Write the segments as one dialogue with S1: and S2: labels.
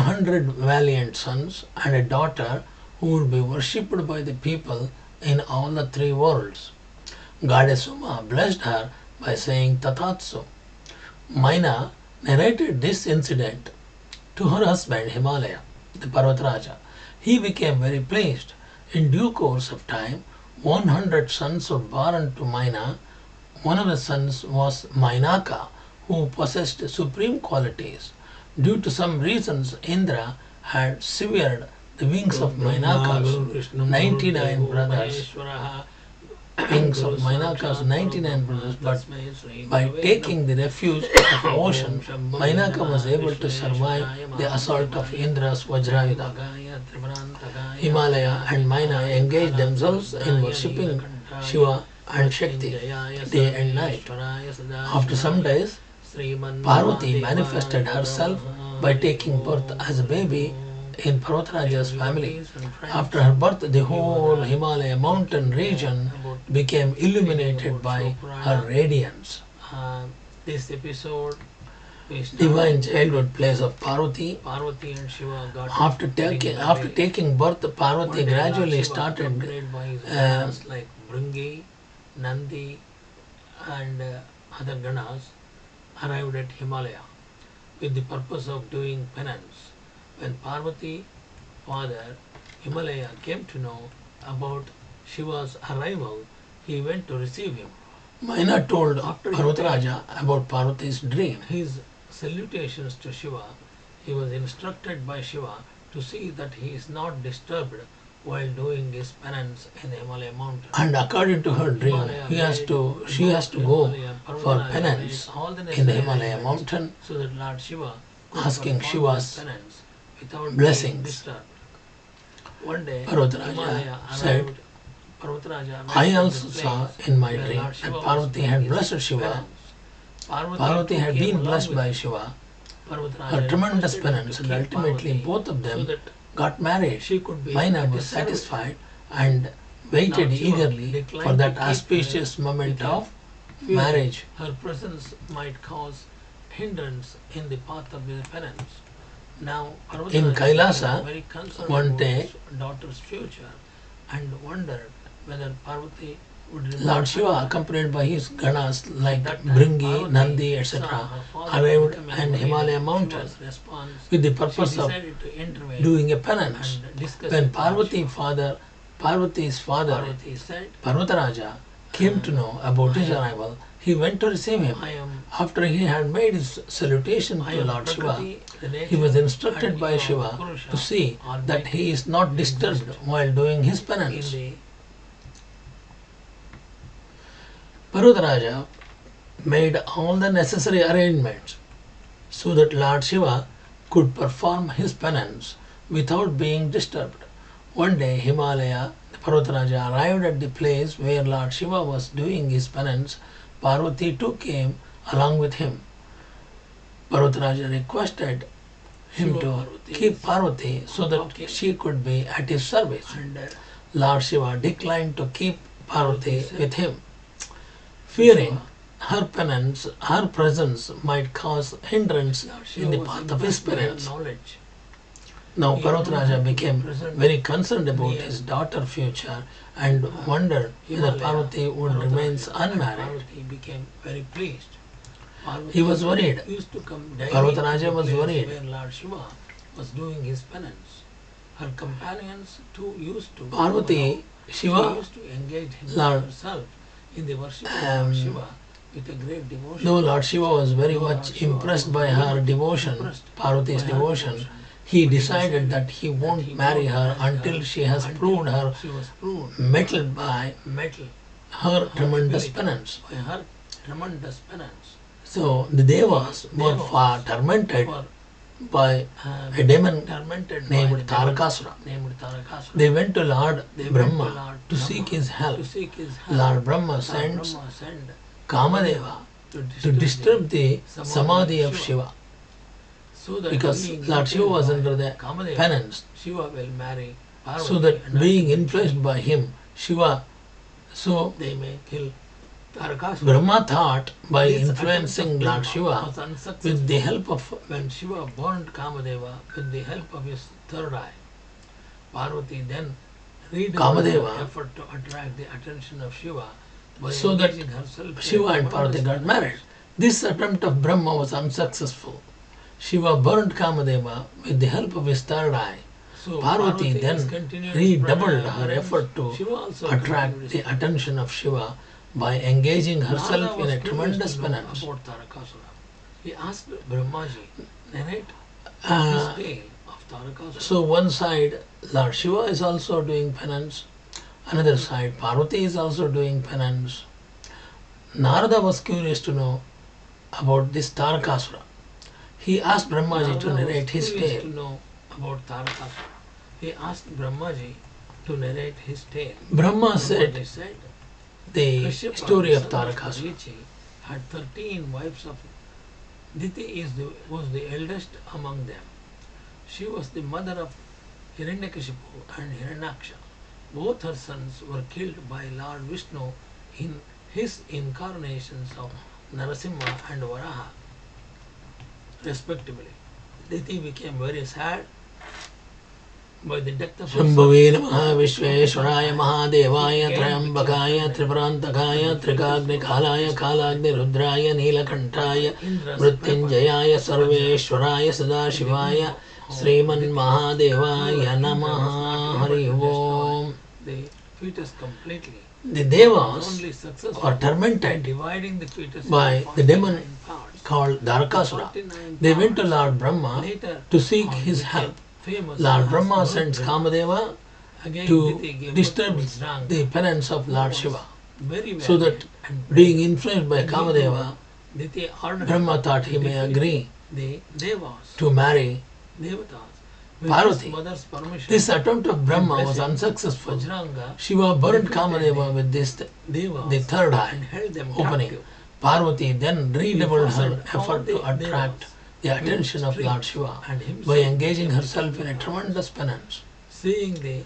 S1: 100 valiant sons and a daughter who would be worshipped by the people in all the three worlds. Goddess Uma blessed her by saying Tatatsu. Maina narrated this incident to her husband Himalaya, the Parvataraja. He became very pleased. In due course of time, 100 sons were born to Maina. One of the sons was Mainaka, who possessed supreme qualities. Due to some reasons, Indra had severed the wings of Mainaka's 99 brothers. Wings of Mainaka's 99 brothers, but by taking the refuge of the ocean, Mainaka was able to survive the assault of Indra's Vajrayuda. Himalaya and Maina engaged themselves in worshipping Shiva and Shakti day and night. After some days, Parvati manifested herself by taking birth as a baby in Parvataraja's family. After her birth, the whole Himalaya mountain region became illuminated by her radiance. This episode divine childhood place of Parvati. And Shiva got after taking birth, Parvati gradually started like Bringi, Nandi and other ganas arrived at Himalaya with the purpose of doing penance. When Parvati father Himalaya came to know about Shiva's arrival, he went to receive him. Maina told Parvataraja about Parvati's dream. His salutations to Shiva, he was instructed by Shiva to see that he is not disturbed while doing his penance in the Himalaya mountain. And according to her dream, she has to go for penance in the Himalaya mountain, so that Lord Shiva asking Shiva's blessings. One day, Parvataraja said, I also saw in my dream that Parvati had blessed Shiva. Parvati had been blessed by Shiva, her tremendous penance, and ultimately both of them got married. Maina was satisfied and waited eagerly for that auspicious moment of marriage. Her presence might cause hindrance in the path of the penance. Now, in Kailasa, one day, daughter's future, and wondered whether Parvati would Lord Shiva, accompanied by his ganas like Bringi, Nandi, etc., arrived in Himalaya mountain with the purpose of doing a penance. When Parvati's father, Parvataraja, came to know about his arrival, he went to receive him. After he had made his salutation to Lord Shiva, he was instructed by Shiva to see that he is not disturbed while doing his penance. Parvataraja made all the necessary arrangements so that Lord Shiva could perform his penance without being disturbed. One day, Himalaya, Parvataraja arrived at the place where Lord Shiva was doing his penance. Parvati too came along with him. Parvataraja requested him to keep Parvati so that she could be at his service. Lord Shiva declined to keep Parvati with him, fearing her presence might cause hindrance in the path of his penance. Now Parvataraja became very concerned about his daughter's future and wondered whether Parvati would remain unmarried. He became very pleased. He was worried. Parvataraja was worried. When Lord Shiva was doing his penance, her companions too used to Parvati, Shiva used to engage herself in the worship of Lord Shiva with a great devotion. Though Lord Shiva was very much impressed by her devotion, Parvati's devotion, he decided that he won't marry her until she has proved her mettle by her tremendous penance. So the Devas were far tormented by a demon named Tarakasura. They went to Lord Brahma to seek his help. Lord Brahma sends Kamadeva to disturb the Samadhi of Shiva. Because Lord Shiva was under the penance, so that being influenced by him, Shiva, so they may kill Brahma thought by influencing Lord Shiva with the help of
S2: when Shiva burned Kamadeva with the help of his third eye, Parvati then redoubled her effort to attract the attention of Shiva by
S1: so that
S2: engaging herself
S1: Shiva and Parvati got married. This attempt of Brahma was unsuccessful. Shiva burned Kamadeva with the help of his third eye.
S2: So
S1: Parvati then redoubled her effort to attract
S2: continued
S1: the attention of Shiva by engaging herself
S2: Narada
S1: in
S2: was
S1: a tremendous
S2: curious to know
S1: penance.
S2: about Tarakasura. He asked Brahmaji, narrate
S1: Uh,
S2: this tale of Tarakasura.
S1: So one side Lord Shiva is also doing penance, another side Parvati is also doing penance. Narada was curious to know about this Tarakasura. He asked Brahmaji to narrate his
S2: curious to
S1: tale.
S2: know about Tarakasura. He asked Brahmaji to narrate his tale.
S1: Brahma said
S2: Brahmaji said,
S1: the
S2: Kashyapa,
S1: story
S2: the
S1: of
S2: son
S1: Tarakasura.
S2: Parvathi, had 13 wives of Diti was the eldest among them. She was the mother of Hiranyakashipu and Hiranyaksha. Both her sons were killed by Lord Vishnu in his incarnations of Narasimha and Varaha, respectively. Diti became very sad by the death of her
S1: शंभवे
S2: son.
S1: नमः विश्वेश्वराय महादेवाय त्रयंबकाय त्रिपुरान्तकाय त्रिकाग्निकालाय कालाग्निरुद्राय नीलकण्ठाय मृत्युञ्जयाय सर्वेश्वराय सदाशिवाय श्रीमन्महादेवाय नमः हरि ओम.
S2: The fetus completely.
S1: The devas
S2: Only successful
S1: are
S2: in
S1: tormented
S2: dividing the fetus
S1: by
S2: into
S1: the demon
S2: 49 parts.
S1: called Darakasura.
S2: 49
S1: They went to
S2: parts
S1: Lord Brahma
S2: later
S1: to seek
S2: on
S1: his
S2: became
S1: help.
S2: famous
S1: Lord
S2: as
S1: Brahma
S2: Lord
S1: sends
S2: Brahma.
S1: Kamadeva
S2: Again,
S1: to
S2: Diti gave birth
S1: disturb
S2: to Vajranga,
S1: the penance of
S2: who
S1: Lord
S2: was
S1: Shiva.
S2: very
S1: So that
S2: valiant and brave.
S1: being influenced by
S2: When he grew
S1: Kamadeva,
S2: up, Diti ordered
S1: Brahma
S2: him
S1: thought
S2: to
S1: he may
S2: defeat
S1: agree
S2: the Devas,
S1: to marry
S2: Devatas. With
S1: Parvati.
S2: his mother's permission,
S1: This attempt of Brahma was
S2: blessing,
S1: unsuccessful.
S2: Vajranga
S1: Shiva burned
S2: defeated
S1: Kamadeva
S2: the
S1: with this
S2: Devas
S1: the third eye
S2: and held them
S1: opening.
S2: captive.
S1: Parvati then redoubled her
S2: fastened all
S1: effort
S2: the
S1: to attract
S2: Devas
S1: the attention of
S2: strings
S1: Lord Shiva
S2: and himself
S1: by engaging
S2: became
S1: herself in a
S2: captive.
S1: tremendous penance.
S2: Seeing the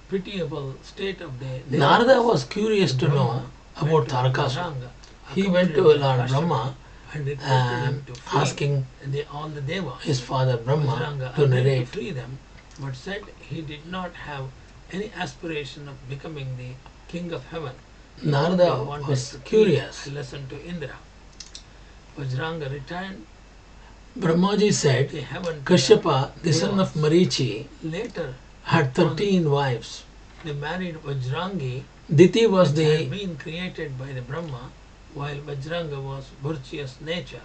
S2: pitiable state of the Devas,
S1: Narada was curious to know
S2: Brahma
S1: about
S2: went to
S1: Tarakasura.
S2: Vajranga,
S1: He went to
S2: accompanied
S1: Lord
S2: by
S1: Brahma
S2: and requested him to free
S1: asking
S2: all the Devas.
S1: his father Brahma
S2: Vajranga
S1: to
S2: agreed to
S1: narrate.
S2: free them, but said he did not have any aspiration of becoming the king of heaven. He
S1: Narada
S2: only wanted
S1: was
S2: to teach
S1: curious.
S2: a lesson to Indra. Vajranga returned
S1: Brahmaji said,
S2: to heaven.
S1: Kashyapa, the son of Marichi,
S2: Later,
S1: had 13 wives.
S2: they married Vajrangi,
S1: Diti was
S2: which had
S1: the
S2: been created by the Brahma, while Vajranga was virtuous nature.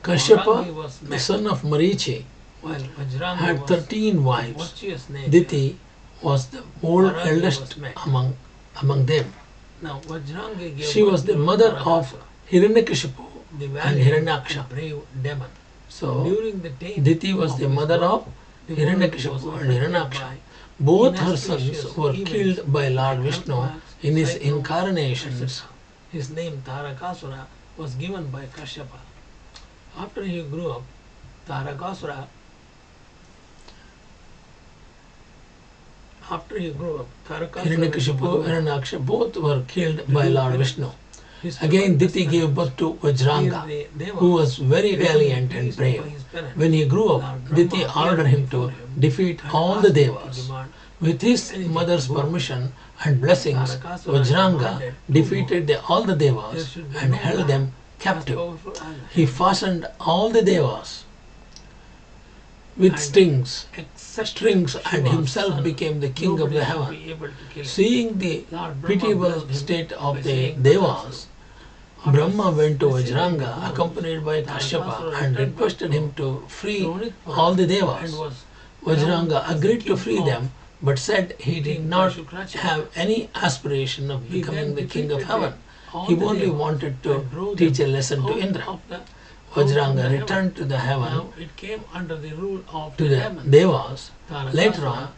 S1: Kashyapa, the son of Marichi,
S2: While Vajranga
S1: had
S2: was
S1: 13 wives.
S2: virtuous nature.
S1: Diti was the
S2: Varangi
S1: eldest
S2: was met.
S1: among them.
S2: Now Vajrangi gave
S1: She
S2: birth
S1: was the
S2: to
S1: mother of
S2: Tarakasura,
S1: Hiranyakashipu
S2: the
S1: and
S2: valiant
S1: Hiranyaksha.
S2: and brave demon.
S1: So
S2: During the time
S1: Diti was the
S2: his
S1: mother
S2: birth,
S1: of
S2: the world was
S1: Hiranyakashipu and
S2: affected
S1: Hiranyaksha.
S2: by
S1: Both her
S2: inauspicious
S1: sons were
S2: events
S1: killed by Lord
S2: like
S1: Vishnu
S2: earthquakes,
S1: in his
S2: cyclones,
S1: incarnations.
S2: etc. His name Tarakasura was given by Kashyapa. After he grew up, Tarakasura
S1: Hiranyakashipu and Hiranyaksha both were killed by Lord Vishnu.
S2: his
S1: Again,
S2: tremendous
S1: Diti gave birth to Vajranga,
S2: Here the Devas,
S1: who was very
S2: becoming
S1: valiant and
S2: pleased
S1: brave.
S2: by his penance,
S1: When he grew up,
S2: Lord
S1: Diti
S2: Brahma
S1: ordered
S2: appeared
S1: him to
S2: before him
S1: defeat
S2: and
S1: all
S2: asked
S1: the
S2: him to
S1: Devas.
S2: demand
S1: With his
S2: anything
S1: mother's
S2: good.
S1: permission and blessings,
S2: Tarakasura
S1: Vajranga
S2: demanded
S1: defeated all the
S2: there
S1: Devas
S2: should be
S1: and
S2: no
S1: held
S2: man
S1: them
S2: as
S1: captive.
S2: powerful as
S1: He
S2: him,
S1: fastened all the Devas with
S2: And
S1: strings
S2: except
S1: and
S2: Shiva's
S1: himself
S2: son,
S1: became the king of
S2: nobody
S1: the
S2: should
S1: heaven.
S2: be able to kill him.
S1: Seeing the
S2: Lord Brahma
S1: pitiable
S2: blessed him
S1: state
S2: by
S1: of the
S2: saying
S1: Devas,
S2: After
S1: Brahma went to
S2: receiving the
S1: Vajranga
S2: bones,
S1: accompanied by
S2: Tarakasura
S1: Kashyapa and
S2: returned
S1: requested
S2: back
S1: him to free
S2: Shonitpura
S1: all the
S2: and
S1: Devas.
S2: was
S1: Vajranga
S2: crowned as
S1: agreed
S2: the
S1: to
S2: king
S1: free
S2: of
S1: them but said he did
S2: King
S1: not
S2: Shukracharya.
S1: have any aspiration of
S2: He
S1: becoming
S2: then
S1: the king of
S2: defeated
S1: heaven.
S2: all
S1: He
S2: the
S1: only
S2: Devas
S1: wanted to
S2: and drove
S1: teach a
S2: them
S1: lesson to
S2: out
S1: Indra.
S2: of the
S1: Vajranga
S2: heaven.
S1: returned to the heaven
S2: Now it came under the rule of
S1: to
S2: the
S1: the
S2: demons.
S1: Devas.
S2: Tarakasura
S1: Later on,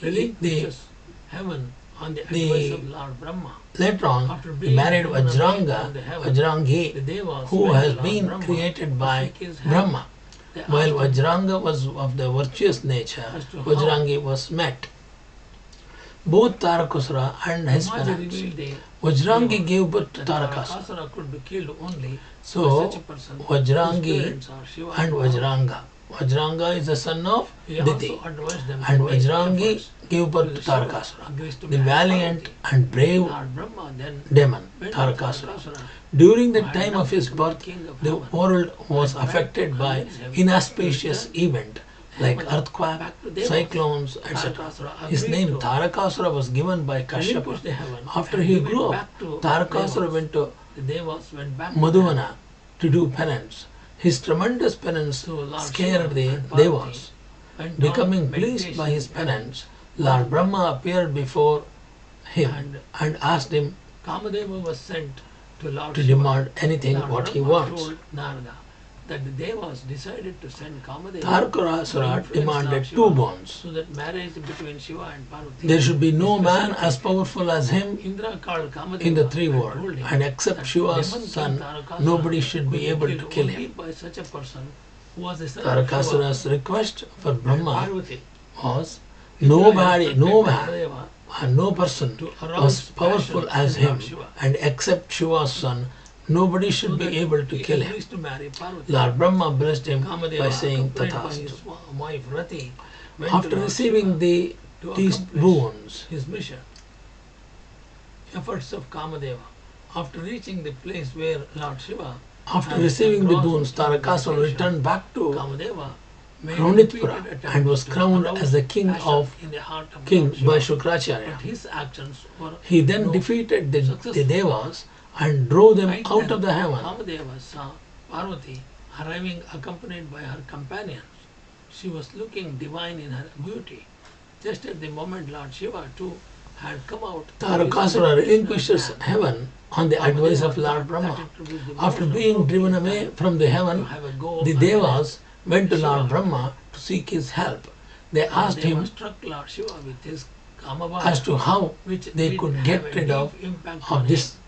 S2: relinquishes heaven on the advice of Lord Brahma. After
S1: he
S2: being
S1: married
S2: driven away
S1: Vajranga,
S2: from the heaven,
S1: Vajrangi,
S2: the Devas
S1: who
S2: went to
S1: has
S2: Lord
S1: been
S2: Brahma
S1: created
S2: to
S1: by
S2: seek his help.
S1: Brahma.
S2: They
S1: While
S2: asked him
S1: Vajranga was of the virtuous nature,
S2: as to how
S1: Vajrangi was met. both Tarakasura and his parents. Vajrangi gave birth to Tarakasura.
S2: Tarakasura could be killed only
S1: So,
S2: by such a person whose
S1: Vajrangi
S2: parents are Shiva
S1: and Vajranga. Vajranga is the son of
S2: He
S1: Diti,
S2: also advised them
S1: and
S2: to make
S1: Vajrangi
S2: efforts
S1: gave birth to
S2: Shiva
S1: Tarakasura,
S2: agrees to
S1: the
S2: marry
S1: valiant
S2: Parvati.
S1: and brave
S2: Lord Brahma then
S1: demon,
S2: went to
S1: Tarakasura. During the
S2: who had
S1: time
S2: now
S1: of his
S2: become
S1: birth,
S2: king of
S1: the
S2: heaven,
S1: world was
S2: and tried to
S1: affected by
S2: convince him
S1: inauspicious
S2: to return
S1: events like
S2: heaven
S1: earthquake,
S2: back to Devas.
S1: cyclones, etc.
S2: Tarakasura
S1: His
S2: agreed
S1: name
S2: to
S1: Tarakasura was given by
S2: relinquish
S1: Kashyapa.
S2: the heaven
S1: After
S2: and
S1: he
S2: give it
S1: grew up,
S2: back to
S1: Tarakasura
S2: Devas.
S1: went to
S2: The Devas went back to
S1: Madhuvana to do penance. His tremendous penance
S2: So Lord
S1: scared
S2: Shiva
S1: the
S2: and Parvati
S1: Devas.
S2: went on
S1: Becoming pleased
S2: meditation
S1: by his
S2: and
S1: penance, Lord Brahma appeared before him and asked him
S2: Kamadeva was sent to Lord
S1: to
S2: Shiva.
S1: demand anything
S2: Lord
S1: what he
S2: Brahma
S1: wants.
S2: told Narada that the Devas decided to send Kamadeva to
S1: Tarakasura
S2: influence
S1: demanded
S2: Lord
S1: two
S2: Shiva
S1: bonds.
S2: so that marriage between Shiva and Parvati.
S1: There should be no man
S2: Especially
S1: as powerful as him
S2: Indra called Kamadeva
S1: in the three
S2: and
S1: worlds,
S2: told him
S1: and except
S2: that
S1: Shiva's
S2: demon king
S1: son,
S2: Tarakasura
S1: nobody should
S2: could
S1: be able to
S2: killed
S1: kill
S2: only
S1: him.
S2: by such a person who was the son of
S1: Tarakasura's
S2: Shiva
S1: request for
S2: and
S1: Brahma
S2: Parvati.
S1: was
S2: Indra
S1: nobody,
S2: instructed
S1: no man,
S2: Kamadeva
S1: and no person
S2: to
S1: was
S2: arouse
S1: powerful
S2: passion
S1: as
S2: in
S1: him,
S2: Lord Shiva
S1: and except Shiva's son, nobody should
S2: so
S1: be
S2: that
S1: able to
S2: he
S1: kill him.
S2: agrees to marry Parvati.
S1: Lord Brahma blessed him
S2: Kamadeva,
S1: by saying
S2: accompanied by
S1: Tathastu.
S2: his wife Rati, went
S1: After
S2: to Lord
S1: receiving
S2: Shiva to
S1: these
S2: accomplish
S1: boons,
S2: his mission. Efforts of Kamadeva. After reaching the place where Lord Shiva
S1: after
S2: had
S1: receiving the
S2: engrossed
S1: boons,
S2: in
S1: Tarakasura
S2: meditation,
S1: returned back to
S2: Kamadeva made
S1: Kaunitpura
S2: repeated
S1: and was
S2: attempts to
S1: crowned
S2: arouse
S1: as the king
S2: passion
S1: of
S2: in the heart of
S1: king
S2: Lord Shiva,
S1: by Shukracharya.
S2: but his actions were
S1: He then
S2: no
S1: defeated the
S2: successful.
S1: Devas and drove them
S2: Right
S1: out
S2: then,
S1: of the heaven.
S2: Kamadeva saw Parvati arriving accompanied by her companions. She was looking divine in her beauty. Just at the moment Lord Shiva too had come out.
S1: Tarakasura relinquishes heaven on the advice of Lord Brahma. After being driven away from the heaven, the Devas went to Lord Brahma to seek his help. They asked him
S2: struck Lord Shiva with his
S1: as to how
S2: which
S1: they
S2: did
S1: could
S2: have
S1: get
S2: a
S1: rid
S2: deep
S1: of
S2: impact on
S1: this
S2: him.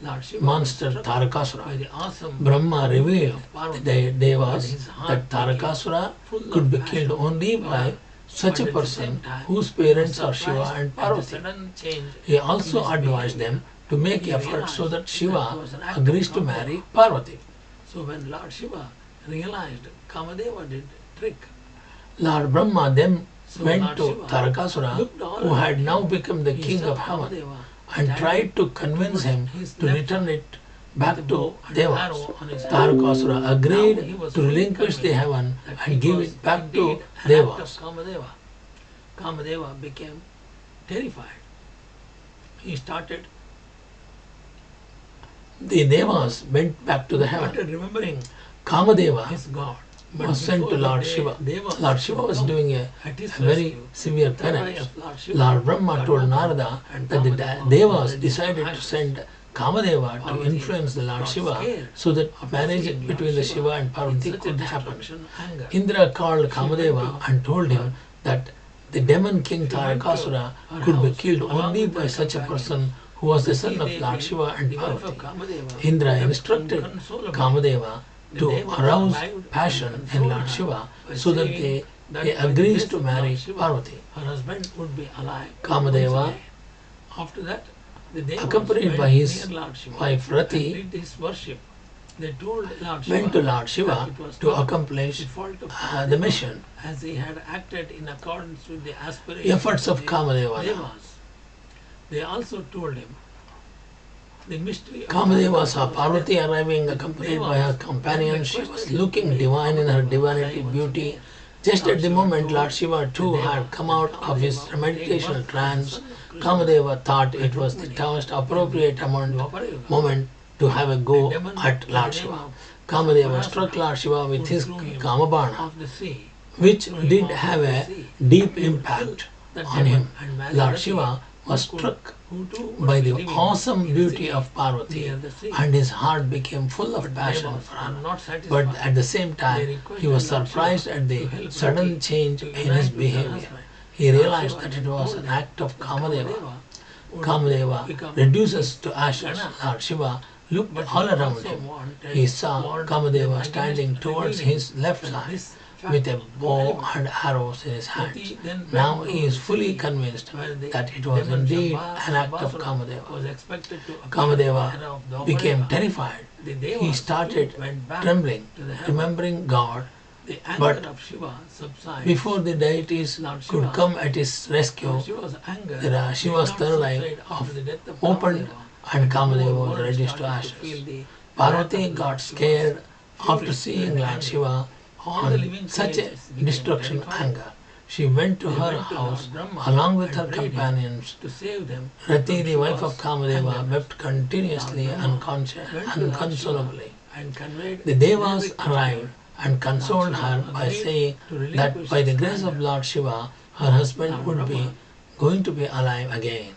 S2: Lord Shiva
S1: monster
S2: was struck by
S1: Tarakasura.
S2: the awesome
S1: Brahma
S2: beauty
S1: revealed
S2: of
S1: to
S2: Parvati,
S1: the
S2: and
S1: Devas
S2: his heart
S1: that
S2: became
S1: Tarakasura
S2: full
S1: could
S2: of
S1: be
S2: passion
S1: killed only
S2: for
S1: by
S2: her.
S1: such
S2: But
S1: a
S2: at the
S1: person
S2: same time,
S1: whose
S2: he was
S1: parents are Shiva
S2: surprised
S1: and
S2: at the
S1: Parvati.
S2: sudden change
S1: He
S2: in
S1: also
S2: his
S1: advised
S2: behavior.
S1: them to make
S2: He
S1: efforts so
S2: realized
S1: that
S2: that
S1: Shiva
S2: it was an act
S1: agrees
S2: of
S1: to
S2: Kamadeva.
S1: marry Parvati.
S2: So when Lord Shiva realized Kamadeva did trick,
S1: Lord Brahma then
S2: so
S1: went
S2: Lord
S1: to
S2: Shiva
S1: Tarakasura,
S2: looked all
S1: who
S2: around
S1: had now
S2: him.
S1: become the
S2: He
S1: king
S2: saw
S1: of heaven,
S2: Kamadeva
S1: and
S2: standing
S1: tried to convince
S2: towards
S1: him
S2: his
S1: to
S2: left
S1: return
S2: side
S1: it
S2: with
S1: back
S2: a
S1: to
S2: bow and
S1: Devas.
S2: arrow on his hand.
S1: Tarakasura
S2: Now he
S1: agreed
S2: was
S1: to
S2: fully
S1: relinquish the
S2: convinced
S1: heaven
S2: that
S1: and
S2: it
S1: give
S2: was
S1: it back to
S2: indeed an act of
S1: Devas.
S2: Kamadeva. Kamadeva became terrified. He started
S1: The Devas went back to the heaven.
S2: remembering
S1: Kamadeva
S2: his God. But
S1: was sent to
S2: before the
S1: Lord
S2: day
S1: Shiva.
S2: Devas
S1: Lord Shiva was
S2: come
S1: doing a
S2: at his
S1: very
S2: rescue,
S1: severe
S2: the eye
S1: penance.
S2: of Lord Shiva
S1: Lord Brahma
S2: got
S1: told
S2: opened,
S1: Narada
S2: and
S1: that the
S2: Kamadeva was
S1: Devas
S2: ready
S1: decided to
S2: ashes.
S1: send Kamadeva to
S2: Parvati
S1: influence the Lord
S2: got
S1: Shiva
S2: scared
S1: so that
S2: after
S1: marriage
S2: seeing Lord
S1: between the
S2: Shiva
S1: Shiva and
S2: in
S1: Parvati
S2: such a
S1: could happen.
S2: destruction anger.
S1: Indra called
S2: She went
S1: Kamadeva
S2: to
S1: and told him
S2: her-
S1: that the demon king
S2: she went to
S1: Tarakasura
S2: her
S1: could be
S2: house
S1: killed
S2: along
S1: only
S2: with
S1: by
S2: her
S1: such a
S2: companions.
S1: person who was the son of
S2: Devi,
S1: Lord Shiva and
S2: the wife of
S1: Parvati.
S2: Kamadeva,
S1: Indra
S2: wept
S1: instructed
S2: inconsolably.
S1: Kamadeva
S2: The
S1: to
S2: Devas
S1: arouse
S2: arrived
S1: passion
S2: and
S1: in
S2: consoled
S1: Lord
S2: her
S1: Shiva
S2: by
S1: so that
S2: saying that
S1: he
S2: by the
S1: agrees
S2: grace
S1: to
S2: of
S1: marry
S2: Lord Shiva,
S1: Parvati.
S2: her husband would be alive.
S1: Kamadeva,
S2: once again. After that, the Devas
S1: accompanied
S2: went
S1: by his
S2: near Lord Shiva
S1: wife
S2: and
S1: Rati,
S2: did his worship. They told Lord Shiva
S1: went to Lord
S2: that
S1: Shiva
S2: it was
S1: to
S2: not
S1: accomplish
S2: the fault of
S1: the
S2: Kamadeva,
S1: mission.
S2: as he had acted in accordance with the aspirations
S1: Efforts of
S2: the
S1: Kamadeva.
S2: Devas. They also told him the mystery of
S1: Kamadeva saw
S2: Tarakasura's
S1: Parvati
S2: death.
S1: arriving
S2: The
S1: accompanied by her
S2: Devas
S1: companion.
S2: then
S1: She was
S2: requested him
S1: looking
S2: to make
S1: divine in her
S2: Kamadeva
S1: divinity
S2: alive once
S1: beauty.
S2: again.
S1: Just
S2: Lord
S1: at the
S2: Shiva
S1: moment
S2: told
S1: Lord Shiva too
S2: the
S1: had
S2: Devas
S1: come
S2: that
S1: out of his
S2: Kamadeva would take
S1: meditational
S2: birth as the
S1: trance,
S2: son of Krishna
S1: Kamadeva thought
S2: by
S1: it was the
S2: Rukmini
S1: most
S2: in
S1: appropriate
S2: the Dwapara Yuga.
S1: moment to have a go
S2: A demon
S1: at
S2: by
S1: Lord
S2: the name
S1: Shiva.
S2: of
S1: Kamadeva
S2: Parasura
S1: struck Lord Shiva with
S2: would
S1: his
S2: throw him
S1: Kamabana,
S2: off the sea.
S1: which
S2: Throw him
S1: did
S2: off
S1: have
S2: the
S1: a
S2: sea.
S1: deep
S2: He would kill
S1: impact
S2: that
S1: on
S2: demon
S1: him.
S2: and marry
S1: Lord
S2: Rati,
S1: Shiva was
S2: who could-
S1: struck
S2: who too would
S1: by
S2: be
S1: the
S2: living
S1: awesome
S2: in the
S1: beauty
S2: city
S1: of Parvati,
S2: near the sea.
S1: and his heart became full of
S2: But
S1: passion
S2: Devas
S1: for
S2: were
S1: her.
S2: not
S1: But
S2: satisfied.
S1: at the same
S2: They
S1: time,
S2: requested
S1: he was
S2: Lord
S1: surprised
S2: Shiva
S1: at
S2: to
S1: the
S2: help
S1: sudden
S2: Rati
S1: change
S2: to
S1: in his
S2: unite with her
S1: behavior.
S2: husband.
S1: He
S2: Lord
S1: realized
S2: Shiva
S1: that
S2: then
S1: it was
S2: told
S1: an
S2: them
S1: act of
S2: that
S1: Kamadeva.
S2: would
S1: Kamadeva
S2: become
S1: reduces
S2: his
S1: to ashes
S2: Gana.
S1: Lord Shiva looked
S2: But
S1: all
S2: he
S1: around
S2: also
S1: him.
S2: wanted
S1: He saw
S2: warned
S1: Kamadeva
S2: them
S1: standing
S2: against
S1: towards
S2: revealing
S1: his left
S2: that
S1: side
S2: this
S1: with a
S2: fact was
S1: bow
S2: relevant.
S1: and arrows in his hands.
S2: Rati then went
S1: Now
S2: to
S1: he is
S2: the
S1: fully
S2: city
S1: convinced
S2: where the
S1: that it was
S2: demon
S1: indeed
S2: Shamba
S1: an act of
S2: Basura
S1: Kamadeva.
S2: was expected to appear in the
S1: Kamadeva
S2: era of the
S1: became
S2: Dwapara.
S1: terrified.
S2: The
S1: He
S2: Devas
S1: started
S2: too went back
S1: trembling,
S2: to the heaven.
S1: remembering God.
S2: The
S1: But
S2: anger of Shiva subsides.
S1: before the deities
S2: Lord
S1: could
S2: Shiva,
S1: come at his rescue,
S2: Lord Shiva's anger
S1: Shiva's
S2: did not
S1: third eye
S2: subside after the death of
S1: opened
S2: Kamadeva,
S1: and
S2: the whole
S1: Kamadeva was
S2: world
S1: reduced to
S2: started feel
S1: ashes.
S2: the
S1: Parvati
S2: wrath of
S1: got
S2: Lord
S1: scared
S2: Shiva's
S1: after
S2: fury
S1: seeing
S2: and
S1: Lord
S2: anger.
S1: Shiva
S2: All the
S1: on
S2: living
S1: such a
S2: creatures became
S1: destruction
S2: terrified.
S1: anger. She went to
S2: They
S1: her
S2: went to
S1: house
S2: Lord Brahma
S1: along with
S2: and
S1: her
S2: prayed him
S1: companions.
S2: to save them
S1: Rati,
S2: from
S1: the wife of
S2: Shiva's
S1: Kamadeva,
S2: anger.
S1: wept continuously
S2: Lord
S1: and
S2: Brahma went to Lord Shiva
S1: inconsolably.
S2: and conveyed
S1: The Devas
S2: Devic to
S1: arrived
S2: her.
S1: and consoled
S2: Lord
S1: her
S2: Shiva
S1: by
S2: agreed
S1: saying
S2: to
S1: that
S2: relinquish
S1: by the
S2: his
S1: grace of
S2: anger.
S1: Lord Shiva, her husband
S2: Lord
S1: would be
S2: Brahma
S1: going to be alive again.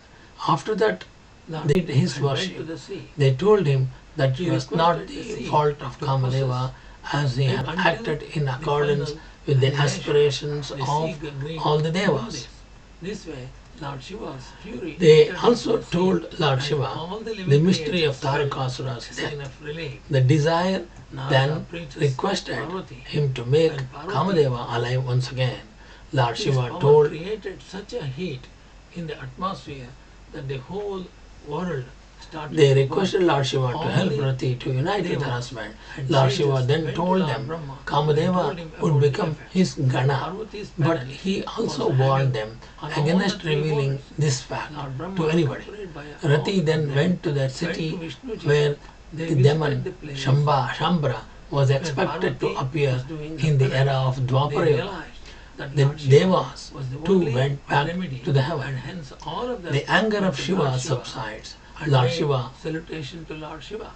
S1: After that,
S2: Lord
S1: they did his
S2: and went to
S1: worship.
S2: the sea.
S1: They told him that
S2: He
S1: it was not
S2: requested
S1: the
S2: the sea
S1: fault of
S2: to
S1: Kamadeva, as he
S2: it
S1: had
S2: until
S1: acted in
S2: the
S1: accordance
S2: final
S1: with the
S2: annihilation.
S1: aspirations
S2: The
S1: of
S2: sea agreed
S1: all the
S2: to do
S1: Devas.
S2: this way, Lord Shiva's fury
S1: They
S2: entered
S1: also
S2: into the sea,
S1: told Lord
S2: and
S1: Shiva
S2: all the living
S1: the mystery
S2: creatures
S1: of
S2: felt
S1: Tarakasura's
S2: a sign
S1: death.
S2: of relief.
S1: The desire
S2: Narada
S1: then
S2: preaches
S1: requested
S2: Parvati.
S1: him to make
S2: When Parvati,
S1: Kamadeva alive once again. Lord
S2: his
S1: Shiva
S2: power
S1: told
S2: created such a heat in the atmosphere that the whole world started
S1: They
S2: to
S1: requested
S2: burn.
S1: Lord Shiva to
S2: All
S1: help
S2: the
S1: Rati to unite with her
S2: Devas
S1: husband.
S2: and
S1: Lord
S2: sages
S1: Shiva then
S2: went to
S1: told
S2: Lord
S1: them
S2: Brahma and
S1: Kamadeva
S2: told him
S1: would
S2: about the
S1: become
S2: effect.
S1: his Gana.
S2: Parvati's
S1: But
S2: penance
S1: he also
S2: was
S1: warned
S2: hanging
S1: them
S2: on all
S1: against
S2: the three
S1: revealing
S2: worlds.
S1: this fact
S2: Lord Brahma,
S1: to anybody.
S2: accompanied by
S1: Rati
S2: all
S1: then
S2: of them,
S1: went to that
S2: went
S1: city
S2: to Vishnuji.
S1: where
S2: They
S1: the
S2: visited
S1: demon
S2: the place
S1: Shambhara was
S2: where
S1: expected to
S2: Parvati
S1: appear
S2: was doing
S1: in the
S2: penance.
S1: era of
S2: They
S1: Dwapara.
S2: realized that
S1: The
S2: Lord Shiva
S1: Devas
S2: was the
S1: too
S2: only
S1: went back
S2: remedy,
S1: to the heaven.
S2: and hence all of them
S1: The anger
S2: went
S1: of
S2: to
S1: Shiva
S2: Lord Shiva
S1: subsides.
S2: and
S1: Lord
S2: made
S1: Shiva
S2: salutation to Lord Shiva.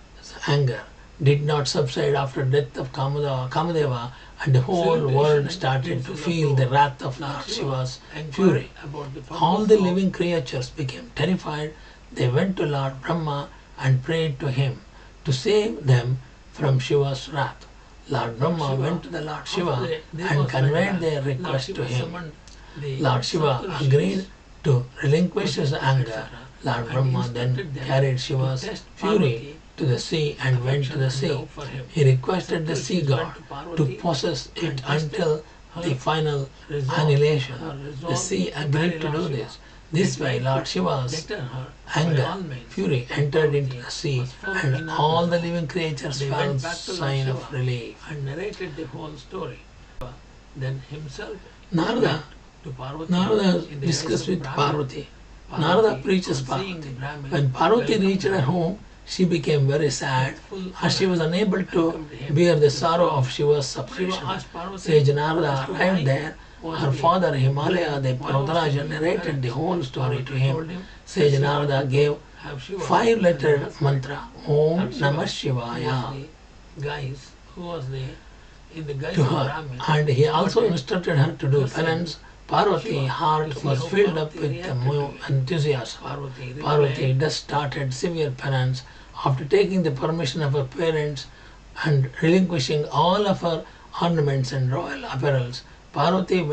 S1: anger did not subside after death of Kamadeva, and the whole
S2: Salutation
S1: world started to
S2: includes
S1: feel the wrath of
S2: Lord
S1: Lord
S2: Shiva
S1: Shiva's
S2: inquired
S1: fury.
S2: about the purpose
S1: All the
S2: of
S1: living creatures became terrified. They went to Lord Brahma and prayed to him to save them from Shiva's wrath. Lord Brahma
S2: Shiva,
S1: went to the Lord
S2: after
S1: Shiva
S2: the
S1: and
S2: Devas
S1: conveyed
S2: went
S1: their
S2: back, Lord
S1: request to
S2: Shiva
S1: him.
S2: summoned the
S1: Lord Shiva
S2: Saptarishis,
S1: agreed to relinquish his anger.
S2: etc.,
S1: Lord
S2: and
S1: Brahma then
S2: instructed them
S1: carried
S2: to
S1: Shiva's
S2: test
S1: fury
S2: Parvati
S1: to the sea and went to the
S2: affection and
S1: sea.
S2: love for him.
S1: He requested the sea
S2: Saptarishis
S1: god
S2: went to
S1: to
S2: Parvati
S1: possess
S2: and
S1: it
S2: tested
S1: until
S2: her
S1: the final
S2: resolve,
S1: annihilation.
S2: her
S1: The
S2: resolve
S1: sea
S2: to marry
S1: agreed to
S2: Lord
S1: do
S2: Shiva.
S1: this. This
S2: They
S1: way,
S2: tried
S1: Lord
S2: to
S1: Shiva's
S2: deter her by
S1: anger,
S2: all means,
S1: fury
S2: but
S1: entered into
S2: Parvati
S1: the sea,
S2: was firm
S1: and
S2: in her
S1: all the
S2: resolve.
S1: living creatures
S2: They
S1: felt
S2: went back to Lord
S1: sign
S2: Shiva
S1: of relief.
S2: and narrated the whole story. Then himself
S1: Narada
S2: went to Parvati
S1: Narada
S2: in the
S1: discussed
S2: guise of
S1: with
S2: Brahmin.
S1: Parvati. Narada preaches
S2: on seeing
S1: Parvati.
S2: the Brahmin,
S1: When Parvati
S2: welcomed
S1: reached her
S2: him
S1: home, she became very sad
S2: with full
S1: as she
S2: honor,
S1: was unable to
S2: welcomed him
S1: bear the
S2: with
S1: sorrow of
S2: flowers.
S1: Shiva's
S2: Shiva
S1: separation.
S2: asked Parvati
S1: Sage
S2: as
S1: Narada
S2: to
S1: arrived
S2: why
S1: there.
S2: was
S1: Her
S2: the
S1: father Himalaya,
S2: doing-
S1: the
S2: why was she
S1: Purvaraja,
S2: doing
S1: narrated the
S2: penance.
S1: whole story
S2: Parvati
S1: to
S2: told
S1: him.
S2: him
S1: Sage
S2: she
S1: Narada
S2: wanted to
S1: gave
S2: have Shiva as
S1: 5-lettered
S2: her husband.
S1: mantra Om
S2: Lord Shiva,
S1: Namah Shivaya
S2: who was in the guise
S1: to
S2: of
S1: her,
S2: Brahmin,
S1: and he also
S2: wanted
S1: instructed her to do
S2: her son
S1: penance. Parvati's
S2: Shiva
S1: heart
S2: to see
S1: was
S2: how
S1: filled up
S2: Parvati
S1: with
S2: reacted to it.
S1: enthusiasm.
S2: Parvati
S1: Parvati
S2: replied,
S1: thus started severe penance. After taking the permission of her parents and relinquishing all of her ornaments and royal apparels, Parvati went